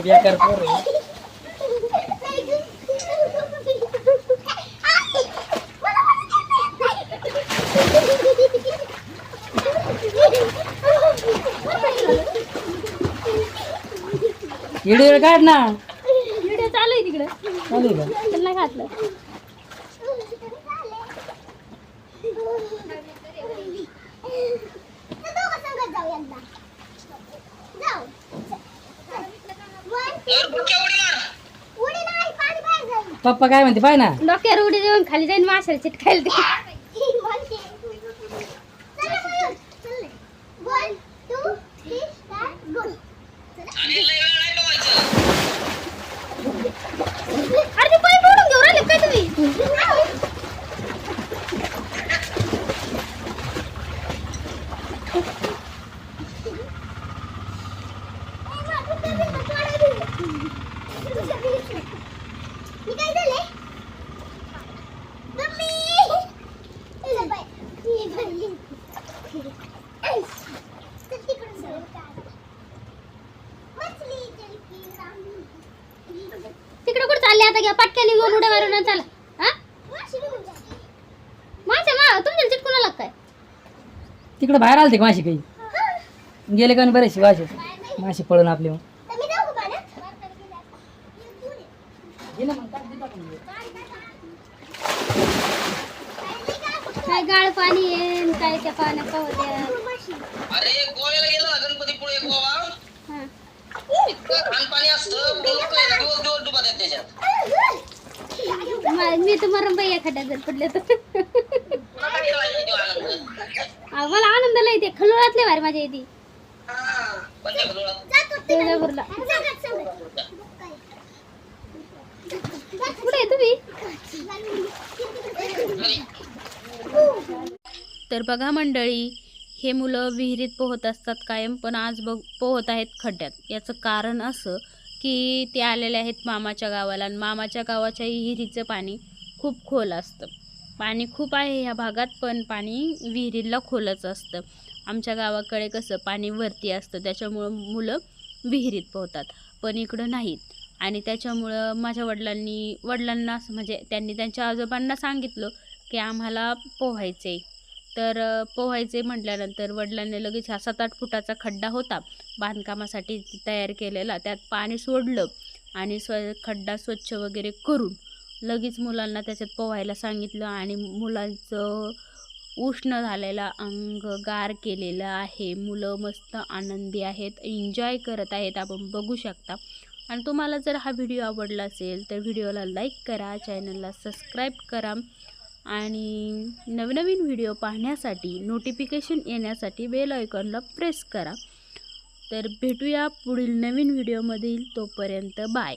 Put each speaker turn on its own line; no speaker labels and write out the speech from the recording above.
बेकार पोर आहे. व्हिडिओ काढ ना.
व्हिडिओ चालू आहे तिकडे.
चालू आहे का?
त्यांना घातलं.
पप्पा काय म्हणते पाय ना.
डोक्यावर उडी देऊन खाली जाईन माशाला चिटकायला ते. अरे ते पाय मोडून घेऊन राहिले काय तुम्ही. तिकडे कुठे चालले आता. घ्या पटक्याने घेऊन उड्या मारून चला. हा माझ्या तुमच्या चिटकून लागताय.
तिकडे बाहेर आलते का माशी काही गेले का बरेचसे वाशे माशी पळून आपले. मग
काय गाळ पाणी आहे काय त्या पाण्यात पोहत्या.
अरे गोव्याला गेलो ना गणपतीपुळे गोवा. इतकं घाण पाणी असतं लोक दिवस दिवस डुबत आहेत त्याच्यात.
मी तर मरण बाई एखाद्या जर पडले तर.
तुला काय करायचं तो आनंद.
मला आनंद लय ते खलोळातले भारी माझ्या इथे. तुळजापूरला. कुठे आहे तुम्ही. तर बघा मंडळी, हे मुलं विहिरीत पोहत असतात कायम, पण आज पोहत आहेत खड्ड्यात. याचं कारण असं की ते आलेले आहेत मामाच्या गावाला, आणि मामाच्या गावाच्या विहिरीचं पाणी खूप खोल असतं. पाणी खूप आहे ह्या भागात, पण पाणी विहिरीला खोलच असतं. आमच्या गावाकडे कसं पाणी वरती असतं, त्याच्यामुळं मुलं विहिरीत पोहतात, पण इकडं नाहीत. आणि त्याच्यामुळं माझ्या वडिलांना म्हणजे त्यांनी त्यांच्या आजोबांना सांगितलं की आम्हाला पोहायचे. तर पोहायचे म्हटल्यानंतर वडिलांनी लगेच हा 7-8 फुटाचा खड्डा होता बांधकामासाठी तयार केलेला, त्यात पाणी सोडलं आणि खड्डा स्वच्छ वगैरे करून लगेच मुलांना त्याच्यात पोहायला सांगितलं. आणि मुलांचं उष्ण झालेलं अंग गार केलेलं आहे. मुलं मस्त आनंदी आहेत, एन्जॉय करत आहेत, आपण बघू शकता. आणि तुम्हाला जर हा व्हिडिओ आवडला असेल तर व्हिडिओला लाईक करा, चॅनलला सबस्क्राईब करा, आणि नवनवीन व्हिडिओ पाहण्यासाठी नोटिफिकेशन येण्यासाठी बेल आयकॉनला प्रेस करा. तर भेटूया पुढील नवीन व्हिडिओमधील. तोपर्यंत बाय.